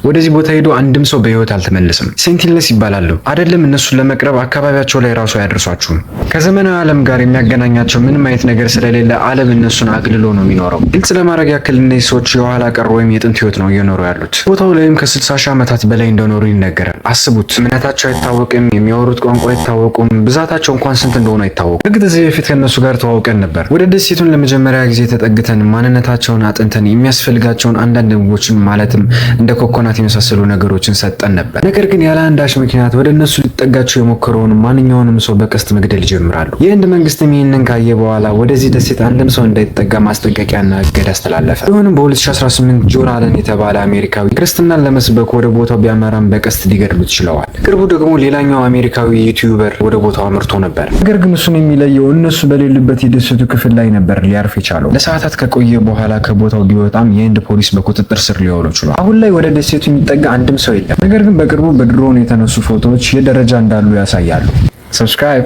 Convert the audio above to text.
ወደዚህ ቦታ ሄዶ አንድም ሰው በህይወት አልተመለሰም። ሴንቲነልስ ይባላሉ። አይደለም እነሱን ለመቅረብ አካባቢያቸው ላይ ራሱ አያደርሷችሁም። ከዘመናዊ ዓለም ጋር የሚያገናኛቸው ምንም አይነት ነገር ስለሌለ ዓለም እነሱን አግልሎ ነው የሚኖረው። ግልጽ ለማድረግ ያክል እነዚህ ሰዎች የኋላ ቀር ወይም የጥንት ህይወት ነው እየኖሩ ያሉት። ቦታው ላይም ከ60 ሺህ ዓመታት በላይ እንደኖሩ ይነገራል። አስቡት፣ እምነታቸው አይታወቅም፣ የሚያወሩት ቋንቋ አይታወቁም፣ ብዛታቸው እንኳን ስንት እንደሆነ አይታወቁም። እርግጥ እዚህ በፊት ከእነሱ ጋር ተዋውቀን ነበር። ወደ ደሴቱን ለመጀመሪያ ጊዜ ተጠግተን ማንነታቸውን አጥንተን የሚያስፈልጋቸውን አንዳንድ ምግቦችን ማለትም እንደ ኮኮናት የመሳሰሉ ነገሮችን ሰጠን ነበር። ነገር ግን ያለ አንዳች ምክንያት ወደ እነሱ ሊጠጋቸው የሞከረውን ማንኛውንም ሰው በቀስት መግደል ይጀምራሉ። የህንድ መንግስትም ይህንን ካየ በኋላ ወደዚህ ደሴት አንድም ሰው እንዳይጠጋ ማስጠንቀቂያና እገዳ አስተላለፈ። ቢሆንም በ2018 ጆን አለን የተባለ አሜሪካዊ ክርስትናን ለመስበክ ወደ ቦታው ቢያመራም በቀስት ሊገድሉት ችለዋል። ቅርቡ ደግሞ ሌላኛው አሜሪካዊ ዩቲዩበር ወደ ቦታው አምርቶ ነበር። ነገር ግን እሱን የሚለየው እነሱ በሌሉበት የደሴቱ ክፍል ላይ ነበር ሊያርፍ የቻለው። ለሰዓታት ከቆየ በኋላ ከቦታው ቢወጣም የህንድ ፖሊስ በቁጥጥር ስር ሊያውለው ችሏል። አሁን ላይ ወደ ደሴቱ የሚጠጋ አንድም ሰው የለም። ነገር ግን በቅርቡ በድሮን የተነሱ ፎቶዎች የደረጃ እንዳሉ ያሳያሉ። ሰብስክራይብ